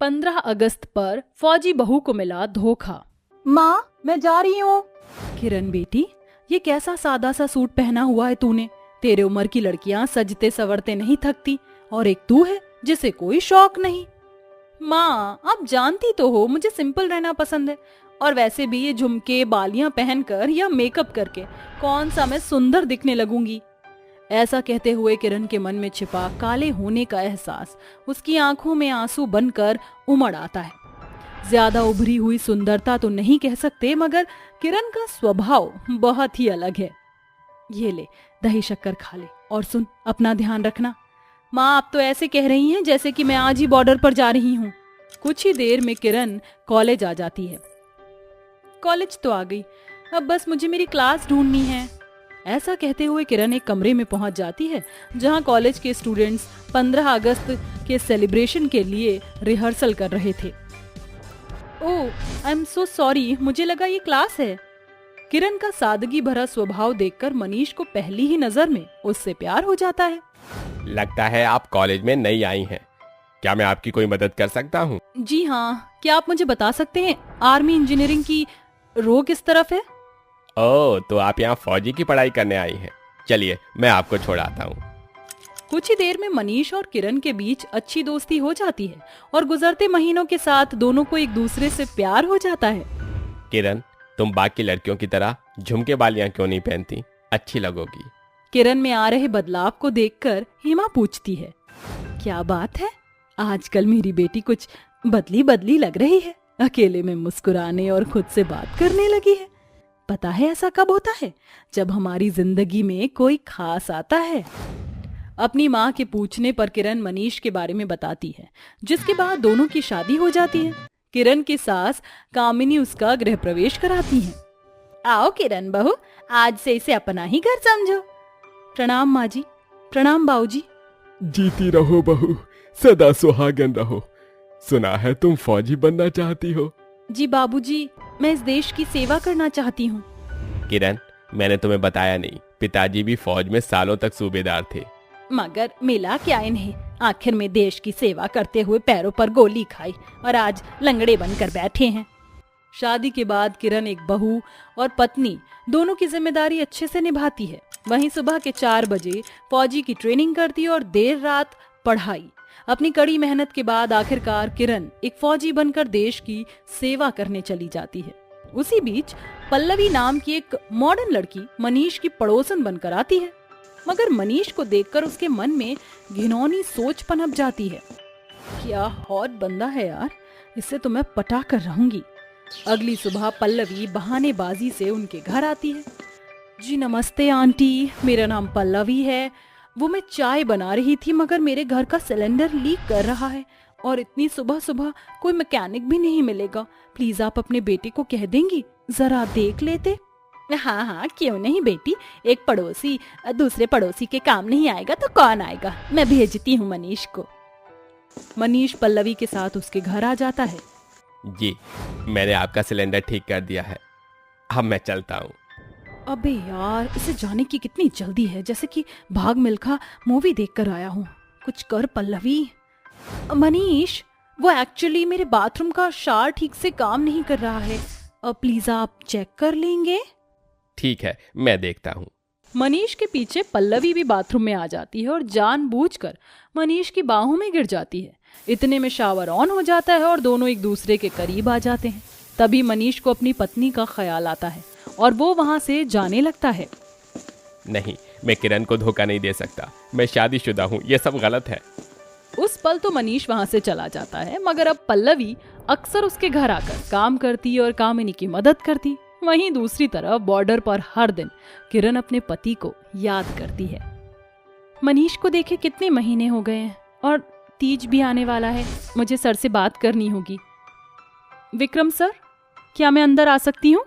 15 अगस्त पर फौजी बहू को मिला धोखा। माँ, मैं जा रही हूँ। किरण बेटी, ये कैसा सादा सा सूट पहना हुआ है तूने? तेरे उम्र की लड़कियां सजते सवरते नहीं थकती, और एक तू है जिसे कोई शौक नहीं। माँ, आप जानती तो हो मुझे सिंपल रहना पसंद है, और वैसे भी ये झुमके बालियां पहनकर या मेकअप करके कौन सा मैं सुंदर दिखने लगूंगी। ऐसा कहते हुए किरण के मन में छिपा काले होने का एहसास उसकी आंखों में आंसू बनकर उमड़ आता है। ज्यादा उभरी हुई सुंदरता तो नहीं कह सकते, मगर किरण का स्वभाव बहुत ही अलग है। ये ले, दही शक्कर खा ले, और सुन, अपना ध्यान रखना। माँ, आप तो ऐसे कह रही हैं जैसे कि मैं आज ही बॉर्डर पर जा रही हूँ। कुछ ही देर में किरण कॉलेज आ जाती है। कॉलेज तो आ गई, अब बस मुझे मेरी क्लास ढूंढनी है। ऐसा कहते हुए किरण एक कमरे में पहुंच जाती है जहां कॉलेज के स्टूडेंट्स 15 अगस्त के सेलिब्रेशन के लिए रिहर्सल कर रहे थे। ओह, आई एम सो सॉरी, मुझे लगा ये क्लास है। किरण का सादगी भरा स्वभाव देखकर मनीष को पहली ही नजर में उससे प्यार हो जाता है। लगता है आप कॉलेज में नई आई हैं। क्या मैं आपकी कोई मदद कर सकता हूँ? जी हाँ, क्या आप मुझे बता सकते हैं आर्मी इंजीनियरिंग की रो किस तरफ है? ओह, तो आप यहाँ फौजी की पढ़ाई करने आई हैं। चलिए, मैं आपको छोड़ाता हूँ। कुछ ही देर में मनीष और किरण के बीच अच्छी दोस्ती हो जाती है, और गुजरते महीनों के साथ दोनों को एक दूसरे से प्यार हो जाता है। किरण, तुम बाकी लड़कियों की तरह झुमके बालियां क्यों नहीं पहनती? अच्छी लगोगी। किरण में आ रहे बदलाव को देखकर हिमा पूछती है, क्या बात है, आजकल मेरी बेटी कुछ बदली बदली लग रही है। अकेले में मुस्कुराने और खुद से बात करने लगी है। पता है ऐसा कब होता है? जब हमारी जिंदगी में कोई खास आता है। अपनी माँ के पूछने पर किरण मनीष के बारे में बताती है, जिसके बाद दोनों की शादी हो जाती है। किरण की सास कामिनी उसका गृह प्रवेश कराती हैं। आओ किरण बहू, आज से इसे अपना ही घर समझो। प्रणाम माँ जी। प्रणाम बाऊजी। जीती रहो बहू, सदा सुहागन रहो। सुना है तुम फौजी बनना चाहती हो? जी बाबूजी, मैं इस देश की सेवा करना चाहती हूँ। किरण, मैंने तुम्हें बताया नहीं, पिताजी भी फौज में सालों तक सूबेदार थे। मगर मिला क्या इन्हें? आखिर में देश की सेवा करते हुए पैरों पर गोली खाई और आज लंगड़े बनकर बैठे हैं। शादी के बाद किरण एक बहू और पत्नी दोनों की जिम्मेदारी अच्छे से निभाती है। वहीं सुबह के 4 बजे फौजी की ट्रेनिंग करती है और देर रात पढ़ाई। अपनी कड़ी मेहनत के बाद आखिरकार किरण एक फौजी बनकर देश की सेवा करने चली जाती है। उसी बीच पल्लवी नाम की एक मॉडर्न लड़की मनीष की पड़ोसन बनकर आती है, मगर मनीष को देखकर उसके मन में घिनौनी सोच पनप जाती है। क्या हॉट बंदा है यार, इससे तो मैं पटा कर रहूंगी। अगली सुबह पल्लवी बहानेबाजी से उनके घर आती है। जी नमस्ते आंटी, मेरा नाम पल्लवी है। वो मैं चाय बना रही थी, मगर मेरे घर का सिलेंडर लीक कर रहा है और इतनी सुबह सुबह कोई मैकेनिक भी नहीं मिलेगा। प्लीज आप अपने बेटे को कह देंगी जरा देख लेते। हाँ हाँ, क्यों नहीं बेटी, एक पड़ोसी दूसरे पड़ोसी के काम नहीं आएगा तो कौन आएगा, मैं भेजती हूँ मनीष को। मनीष पल्लवी के साथ उसके घर आ जाता है। जी, मैंने आपका सिलेंडर ठीक कर दिया है, अब मैं चलता हूँ। अबे यार, इसे जाने की कितनी जल्दी है, जैसे कि भाग मिल्खा मूवी देखकर आया हूँ। कुछ कर पल्लवी। मनीष, वो एक्चुअली मेरे बाथरूम का शावर ठीक से काम नहीं कर रहा है, प्लीज आप चेक कर लेंगे? ठीक है, मैं देखता हूँ। मनीष के पीछे पल्लवी भी बाथरूम में आ जाती है और जानबूझकर मनीष की बाहों में गिर जाती है। इतने में शावर ऑन हो जाता है और दोनों एक दूसरे के करीब आ जाते हैं। तभी मनीष को अपनी पत्नी का ख्याल आता है और वो वहां से जाने लगता है। नहीं, मैं किरण को धोखा नहीं दे सकता, मैं शादीशुदा हूँ, ये सब गलत है। उस पल तो मनीष वहां से चला जाता है, मगर अब पल्लवी अक्सर उसके घर आकर काम करती और कामिनी की मदद करती। वहीं दूसरी तरफ बॉर्डर पर हर दिन किरण अपने पति को याद करती है। मनीष को देखे कितने महीने हो गए हैं और तीज भी आने वाला है, मुझे सर से बात करनी होगी। विक्रम सर, क्या मैं अंदर आ सकती हूँ?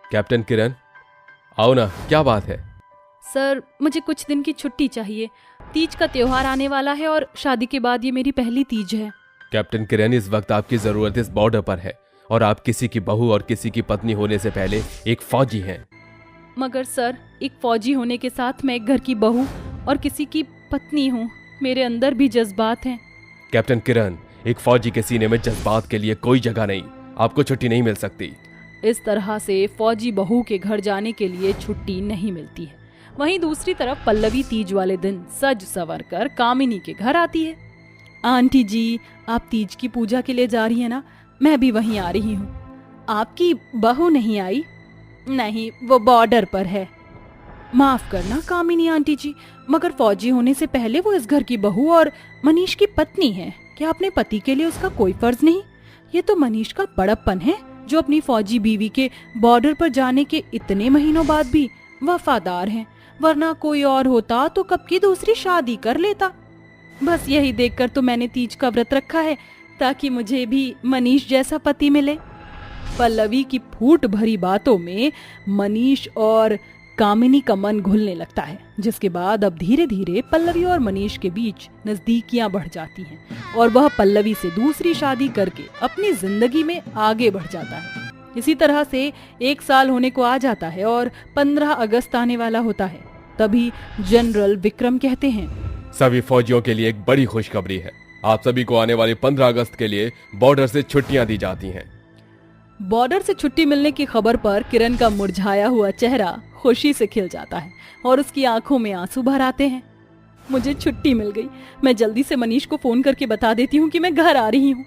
कैप्टन किरण, आओ ना, क्या बात है? सर, मुझे कुछ दिन की छुट्टी चाहिए। तीज का त्योहार आने वाला है और शादी के बाद ये मेरी पहली तीज है। कैप्टन किरण, इस वक्त आपकी जरूरत इस बॉर्डर पर है और आप किसी की बहू और किसी की पत्नी होने से पहले एक फौजी हैं। मगर सर, एक फौजी होने के साथ मैं एक घर की बहू और किसी की पत्नी हूँ। मेरे अंदर भी जज्बात हैं। कैप्टन किरण, एक फौजी के सीने में जज्बात के लिए कोई जगह नहीं। आपको छुट्टी नहीं मिल सकती। इस तरह से फौजी बहू के घर जाने के लिए छुट्टी नहीं मिलती है। वहीं दूसरी तरफ पल्लवी तीज वाले दिन सज संवर कर कामिनी के घर आती है। आंटी जी, आप तीज की पूजा के लिए जा रही हैं ना? मैं भी वहीं आ रही हूँ। आपकी बहू नहीं आई? नहीं, वो बॉर्डर पर है। माफ करना कामिनी आंटी जी, मगर फौजी होने से पहले वो इस घर की बहू और मनीष की पत्नी है। क्या अपने पति के लिए उसका कोई फर्ज नहीं? ये तो मनीष का बड़प्पन है जो अपनी फौजी बीवी के बॉर्डर पर जाने के इतने महीनों बाद भी वफादार है, वरना कोई और होता तो कब की दूसरी शादी कर लेता। बस यही देखकर तो मैंने तीज का व्रत रखा है, ताकि मुझे भी मनीष जैसा पति मिले। पल्लवी की फूट भरी बातों में मनीष और कामिनी का मन घुलने लगता है, जिसके बाद अब धीरे धीरे पल्लवी और मनीष के बीच नजदीकियां बढ़ जाती हैं और वह पल्लवी से दूसरी शादी करके अपनी जिंदगी में आगे बढ़ जाता है। इसी तरह से 1 साल होने को आ जाता है और 15 अगस्त आने वाला होता है। तभी जनरल विक्रम कहते हैं, सभी फौजियों के लिए एक बड़ी खुशखबरी है। आप सभी को आने वाले 15 अगस्त के लिए बॉर्डर से छुट्टियां दी जाती हैं। बॉर्डर से छुट्टी मिलने की खबर पर किरण का मुरझाया हुआ चेहरा खुशी से खिल जाता है और उसकी आंखों में आंसू भर आते हैं। मुझे छुट्टी मिल गई। मैं जल्दी से मनीष को फोन करके बता देती हूँ कि मैं घर आ रही हूँ।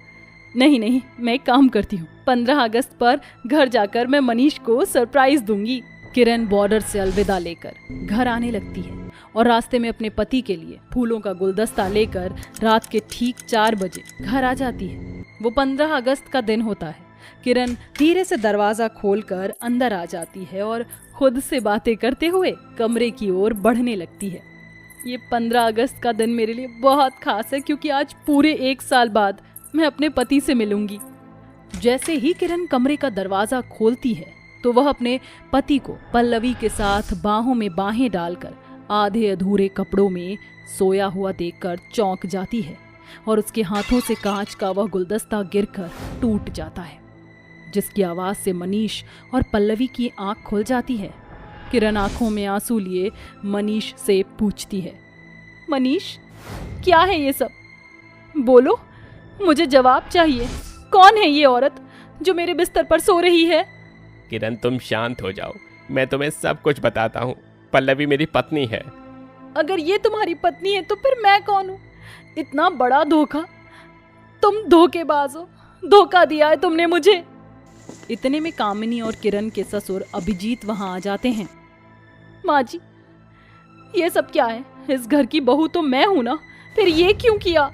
नहीं, मैं एक काम करती हूँ, 15 अगस्त पर घर जाकर मैं मनीष को सरप्राइज दूंगी। किरण बॉर्डर से अलविदा लेकर घर आने लगती है और रास्ते में अपने पति के लिए फूलों का गुलदस्ता लेकर रात के ठीक 4 बजे घर आ जाती है। वो 15 अगस्त का दिन होता है। किरण धीरे से दरवाजा खोलकर अंदर आ जाती है और खुद से बातें करते हुए कमरे की ओर बढ़ने लगती है। ये 15 अगस्त का दिन मेरे लिए बहुत खास है, क्योंकि आज पूरे 1 साल बाद मैं अपने पति से मिलूंगी। जैसे ही किरण कमरे का दरवाजा खोलती है तो वह अपने पति को पल्लवी के साथ बाहों में बाहें डालकर आधे अधूरे कपड़ों में सोया हुआ देखकर चौंक जाती है और उसके हाथों से कांच का वह गुलदस्ता गिरकर टूट जाता है, जिसकी आवाज से मनीष और पल्लवी की आंख खुल जाती है। किरण आंखों में आंसू लिए मनीष से पूछती है, मनीष, क्या है ये सब? बोलो, मुझे जवाब चाहिए। कौन है ये औरत जो मेरे बिस्तर पर सो रही है? किरण, तुम शांत हो जाओ, मैं तुम्हें सब कुछ बताता हूँ। पल्लवी मेरी पत्नी है। अगर ये तुम्हारी पत्नी है तो फिर मैं कौन हूँ? इतना बड़ा धोखा! तुम धोखेबाज हो, धोखा दिया है तुमने मुझे। इतने में कामिनी और किरण के ससुर अभिजीत वहां आ जाते हैं। माँ जी, ये सब क्या है? इस घर की बहू तो मैं हूं ना, फिर ये क्यों किया?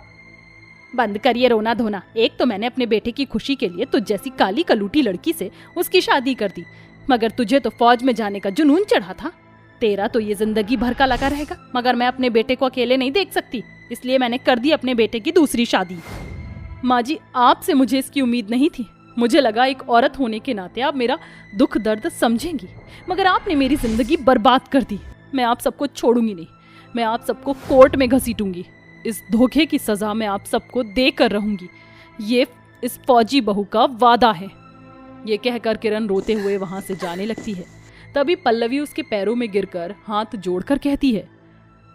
बंद करिए रोना धोना। एक तो मैंने अपने बेटे की खुशी के लिए तुझ जैसी काली कलूटी लड़की से उसकी शादी कर दी, मगर तुझे तो फौज में जाने का जुनून चढ़ा था। तेरा तो ये जिंदगी भर का लगा रहेगा, मगर मैं अपने बेटे को अकेले नहीं देख सकती, इसलिए मैंने कर दी अपने बेटे की दूसरी शादी। माँ जी, आपसे मुझे इसकी उम्मीद नहीं थी। मुझे लगा एक औरत होने के नाते आप मेरा दुख दर्द समझेंगी, मगर आपने मेरी जिंदगी बर्बाद कर दी। मैं आप सबको छोड़ूंगी नहीं, मैं आप सबको कोर्ट में घसीटूंगी। इस धोखे की सजा मैं आप सबको देकर रहूंगी। ये इस फौजी बहू का वादा है। ये कहकर किरण रोते हुए वहां से जाने लगती है। तभी पल्लवी उसके पैरों में गिरकर हाथ जोड़कर कहती है,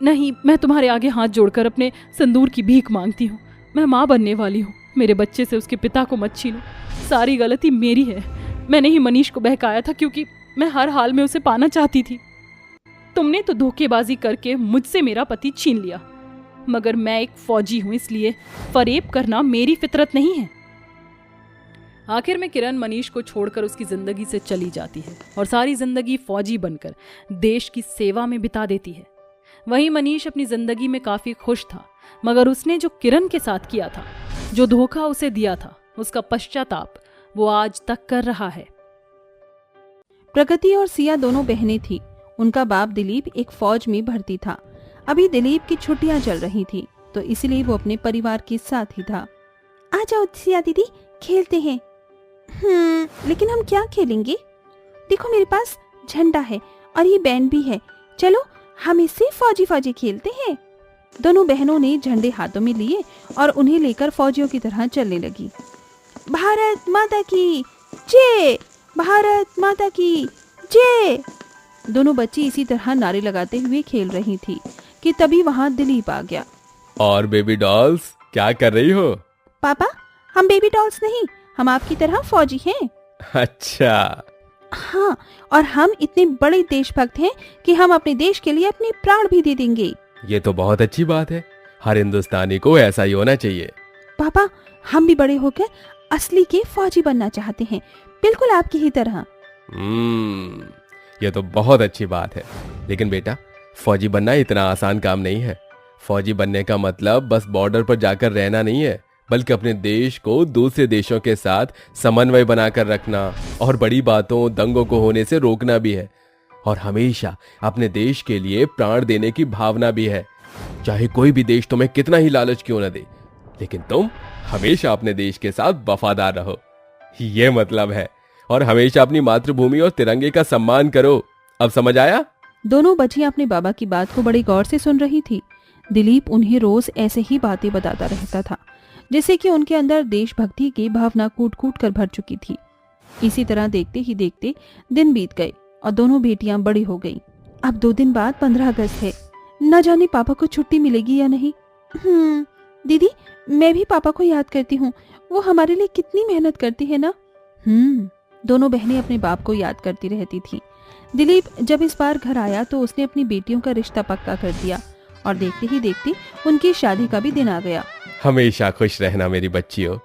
नहीं, मैं तुम्हारे आगे हाथ जोड़कर अपने सिंदूर की भीख मांगती हूँ। मैं माँ बनने वाली हूँ। मेरे बच्चे से उसके पिता को मत छीनो। सारी गलती मेरी है। मैंने ही मनीष को बहकाया था, क्योंकि मैं हर हाल में उसे पाना चाहती थी। तुमने तो धोखेबाजी करके मुझसे मेरा पति छीन लिया, मगर मैं एक फौजी हूं, इसलिए फरेब करना मेरी फितरत नहीं है। आखिर में किरण मनीष को छोड़कर उसकी जिंदगी से चली जाती है और सारी जिंदगी फौजी बनकर देश की सेवा में बिता देती है। वहीं मनीष अपनी जिंदगी में काफी खुश था, मगर उसने जो किरण के साथ किया था, जो धोखा उसे दिया था, उसका पश्चाताप वो आज तक कर रहा है। प्रगति और सिया दोनों बहनें थी। उनका बाप दिलीप एक फौज में भर्ती था। अभी दिलीप की छुट्टियां चल रही थी, तो इसलिए वो अपने परिवार के साथ ही था। आ जाओ सिया दीदी, खेलते हैं। लेकिन हम क्या खेलेंगे? देखो मेरे पास झंडा है और ये बैंड भी है। चलो हम इससे फौजी फौजी खेलते हैं। दोनों बहनों ने झंडे हाथों में लिए और उन्हें लेकर फौजियों की तरह चलने लगी। भारत माता की जय, भारत माता की जय। दोनों बच्ची इसी तरह नारे लगाते हुए खेल रही थी कि तभी वहां दिलीप आ गया। और बेबी डॉल्स, क्या कर रही हो? पापा, हम बेबी डॉल्स नहीं, हम आपकी तरह फौजी हैं। अच्छा, हाँ, और हम इतने बड़े देशभक्त हैं कि हम अपने देश के लिए अपने प्राण भी दे देंगे। ये तो बहुत अच्छी बात है। हर हिंदुस्तानी को ऐसा ही होना चाहिए। पापा, हम भी बड़े होकर असली के फौजी बनना चाहते हैं, बिल्कुल आपकी ही तरह। ये तो बहुत अच्छी बात है। लेकिन बेटा, फौजी बनना इतना आसान काम नहीं है। फौजी बनने का मतलब बस बॉर्डर पर जाकर रहना नहीं है, बल्कि अपने देश को दूसरे देशों के साथ समन्वय बनाकर रखना और बड़ी बातों, दंगों को होने से रोकना भी है। और हमेशा अपने देश के लिए प्राण देने की भावना भी है। चाहे कोई भी देश तुम्हें कितना ही लालच क्यों न दे, लेकिन तुम हमेशा अपने देश के साथ वफादार रहो, ये मतलब है। और हमेशा अपनी मातृभूमि और तिरंगे का सम्मान करो। अब समझ आया? दोनों बच्चियां अपने बाबा की बात को बड़ी गौर से सुन रही थी। दिलीप उन्हें रोज ऐसे ही बातें बताता रहता था, जिससे कि उनके अंदर देशभक्ति की भावना कूट कूट कर भर चुकी थी। इसी तरह देखते ही देखते दिन बीत गए और दोनों बेटियां बड़ी हो गईं। अब 2 दिन बाद 15 अगस्त है। न जाने पापा को छुट्टी मिलेगी या नहीं। दीदी, मैं भी पापा को याद करती हूँ, वो हमारे लिए कितनी मेहनत करती है ना। दोनों बहनें अपने बाप को याद करती रहती थीं। दिलीप जब इस बार घर आया तो उसने अपनी बेटियों का रिश्ता पक्का कर दिया और देखते ही देखते उनकी शादी का भी दिन आ गया। हमेशा खुश रहना मेरी बच्चियों।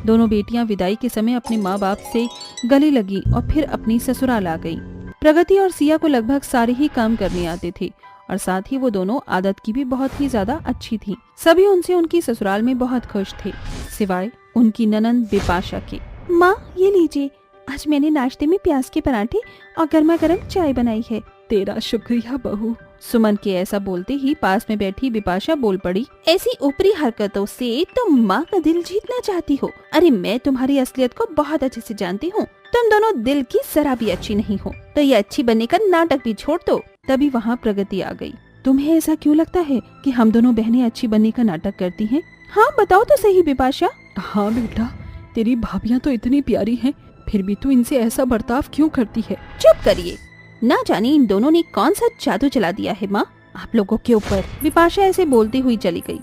दोनों बेटियां विदाई के समय अपने माँ बाप से गले लगी और फिर अपनी ससुराल आ गईं। प्रगति और सिया को लगभग सारे ही काम करने आते थे और साथ ही वो दोनों आदत की भी बहुत ही ज्यादा अच्छी थी। सभी उनसे उनकी ससुराल में बहुत खुश थे, सिवाय उनकी ननंद बिपाशा के। माँ, ये लीजिए, आज मैंने नाश्ते में प्याज के पराठे और गर्मा गर्म चाय बनाई है। तेरा शुक्रिया बहू। सुमन के ऐसा बोलते ही पास में बैठी बिपाशा बोल पड़ी, ऐसी ऊपरी हरकतों से तुम माँ का दिल जीतना चाहती हो। अरे मैं तुम्हारी असलियत को बहुत अच्छे से जानती हूँ। तुम दोनों दिल की जरा भी अच्छी नहीं हो, तो ये अच्छी बनने का नाटक भी छोड़ दो। तभी वहाँ प्रगति आ गई। तुम्हें ऐसा क्यों लगता है कि हम दोनों बहनें अच्छी बनने का नाटक करती हैं? हाँ बताओ तो सही बिपाशा। हाँ बेटा, तेरी भाभियाँ तो इतनी प्यारी हैं, फिर भी तू इनसे ऐसा बर्ताव क्यों करती है? चुप करिए, ना जाने इन दोनों ने कौन सा जादू चला दिया है माँ आप लोगों के ऊपर। बिपाशा ऐसे बोलती हुई चली गई।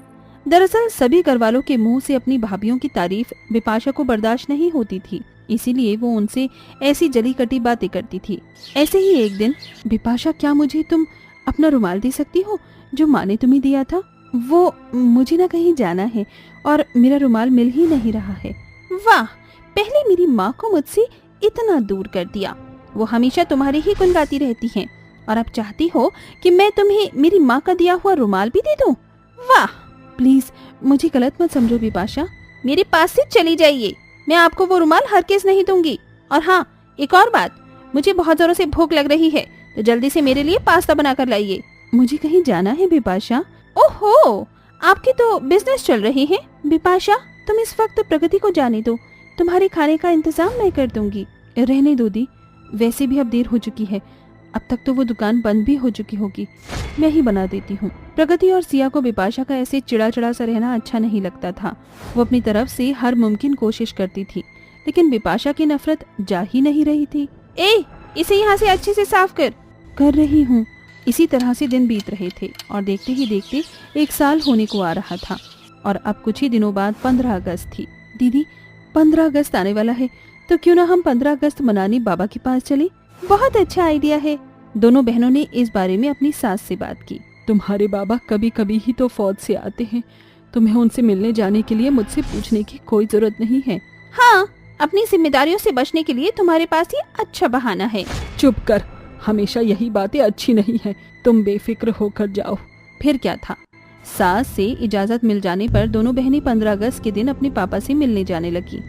दरअसल सभी घरवालों के मुंह से अपनी भाभियों की तारीफ बिपाशा को बर्दाश्त नहीं होती थी, इसीलिए वो उनसे ऐसी जली कटी बातें करती थी। ऐसे ही एक दिन, बिपाशा, क्या मुझे तुम अपना रुमाल दे सकती हो जो माँ ने तुम्हें दिया था? वो मुझे ना कहीं जाना है और मेरा रुमाल मिल ही नहीं रहा है। वाह, पहले मेरी माँ को मुझसे इतना दूर कर दिया। वो हमेशा तुम्हारी ही गुण गाती रहती हैं और अब चाहती हो कि मैं तुम्हें मेरी माँ का दिया हुआ रुमाल भी दे दूं। वाह, प्लीज मुझे गलत मत समझो बिपाशा, मेरे पास से चली जाइए। मैं आपको वो रुमाल हरगिज़ नहीं दूंगी। और हाँ, एक और बात, मुझे बहुत जोरों से भूख लग रही है, तो जल्दी से मेरे लिए पास्ता बना कर लाइए। मुझे कहीं जाना है बिपाशा। ओहो, आपकी तो बिजनेस चल रही है। बिपाशा, तुम इस वक्त प्रगति को जाने दो, तुम्हारे खाने का इंतजाम मैं कर दूंगी। रहने दो दी, वैसे भी अब देर हो चुकी है, अब तक तो वो दुकान बंद भी हो चुकी होगी, मैं ही बना देती हूँ। प्रगति और सिया को बिपाशा का ऐसे चिड़ा चिड़ा सा रहना अच्छा नहीं लगता था। वो अपनी तरफ से हर मुमकिन कोशिश करती थी, लेकिन बिपाशा की नफरत जा ही नहीं रही थी। इसे यहाँ से अच्छे से साफ कर रही हूँ। इसी तरह से दिन बीत रहे थे और देखते ही देखते 1 साल होने को आ रहा था और अब कुछ ही दिनों बाद 15 अगस्त थी। दीदी, 15 अगस्त आने वाला है, तो क्यों ना हम 15 अगस्त मनाने बाबा के पास चले? बहुत अच्छा आइडिया है। दोनों बहनों ने इस बारे में अपनी सास से बात की। तुम्हारे बाबा कभी कभी ही तो फौज से आते हैं, तुम्हें उनसे मिलने जाने के लिए मुझसे पूछने की कोई जरूरत नहीं है। हाँ, अपनी जिम्मेदारियों से बचने के लिए तुम्हारे पास ये अच्छा बहाना है। चुप कर, हमेशा यही बातें अच्छी नहीं है, तुम बेफिक्र होकर जाओ। फिर क्या था, सास से इजाजत मिल जाने पर दोनों बहनें 15 अगस्त के दिन अपने पापा से मिलने जाने लगी।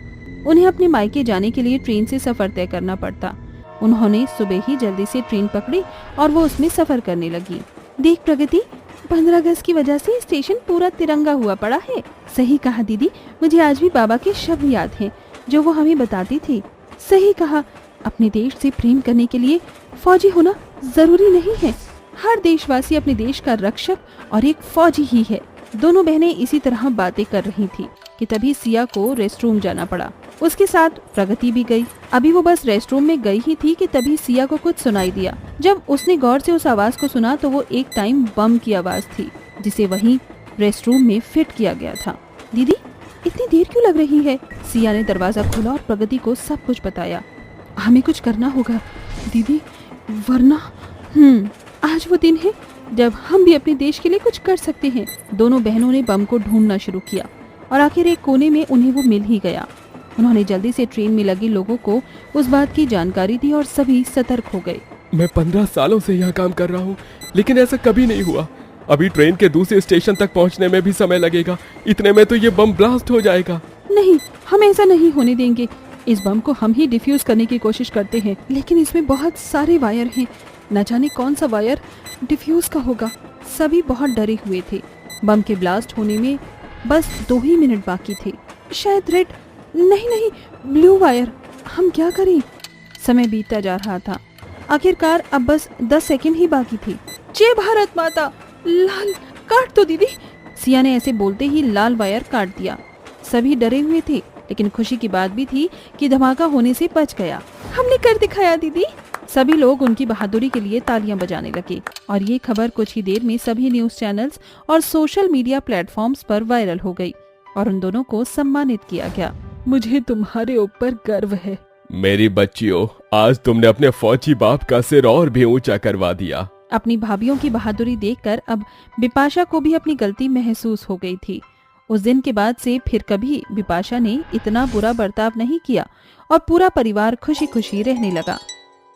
उन्हें अपने मायके जाने के लिए ट्रेन से सफर तय करना पड़ता। उन्होंने सुबह ही जल्दी से ट्रेन पकड़ी और वो उसमें सफर करने लगी। देख प्रगति, 15 अगस्त की वजह से स्टेशन पूरा तिरंगा हुआ पड़ा है। सही कहा दीदी, मुझे आज भी बाबा के शब्द याद हैं जो वो हमें बताती थी। सही कहा, अपने देश से प्रेम करने के लिए फौजी होना जरूरी नहीं है। हर देशवासी अपने देश का रक्षक और एक फौजी ही है। दोनों बहनें इसी तरह बातें कर रही थी कि तभी सिया को रेस्टरूम जाना पड़ा। उसके साथ प्रगति भी गई। अभी वो बस रेस्टरूम में गई ही थी कि तभी सिया को कुछ सुनाई दिया। जब उसने गौर से उस आवाज को सुना तो वो एक टाइम बम की आवाज थी, जिसे वहीं रेस्टरूम में फिट किया गया था। दीदी, इतनी देर क्यों लग रही है? सिया ने दरवाजा खोला और प्रगति को सब कुछ बताया। हमें कुछ करना होगा दीदी, वरना आज वो दिन है जब हम भी अपने देश के लिए कुछ कर सकते हैं। दोनों बहनों ने बम को ढूंढना शुरू किया और आखिर एक कोने में उन्हें वो मिल ही गया। उन्होंने जल्दी से ट्रेन में लगे लोगों को उस बात की जानकारी दी और सभी सतर्क हो गए। मैं 15 सालों से यहाँ काम कर रहा हूँ, लेकिन ऐसा कभी नहीं हुआ। अभी ट्रेन के दूसरे स्टेशन तक पहुँचने में भी समय लगेगा। इतने में तो ये बम ब्लास्ट हो जाएगा। नहीं, हम ऐसा नहीं होने देंगे। इस बम को हम ही डिफ्यूज करने की कोशिश करते हैं, लेकिन इसमें बहुत सारे वायर हैं। न जाने कौन सा वायर डिफ्यूज का होगा। सभी बहुत डरे हुए थे। बम के ब्लास्ट होने में बस 2 ही मिनट बाकी थे। शायद रेड, नहीं, ब्लू वायर। हम क्या करें? समय बीतता जा रहा था। आखिरकार अब बस 10 सेकंड ही बाकी थे। जय भारत माता! लाल, काट दो दीदी। सिया ने ऐसे बोलते ही लाल वायर काट दिया। सभी डरे हुए थे, लेकिन खुशी की बात भी थी कि धमाका होने से बच गया। हमने कर दिखाया दीदी। सभी लोग उनकी बहादुरी के लिए तालियां बजाने लगे और ये खबर कुछ ही देर में सभी न्यूज चैनल्स और सोशल मीडिया प्लेटफॉर्म्स पर वायरल हो गई और उन दोनों को सम्मानित किया गया। मुझे तुम्हारे ऊपर गर्व है मेरी बच्चियों, आज तुमने अपने फौजी बाप का सिर और भी ऊंचा करवा दिया। अपनी भाभीियों की बहादुरी देखकर अब बिपाशा को भी अपनी गलती महसूस हो गई थी। उस दिन के बाद से फिर कभी बिपाशा ने इतना बुरा बर्ताव नहीं किया और पूरा परिवार खुशी खुशी रहने लगा।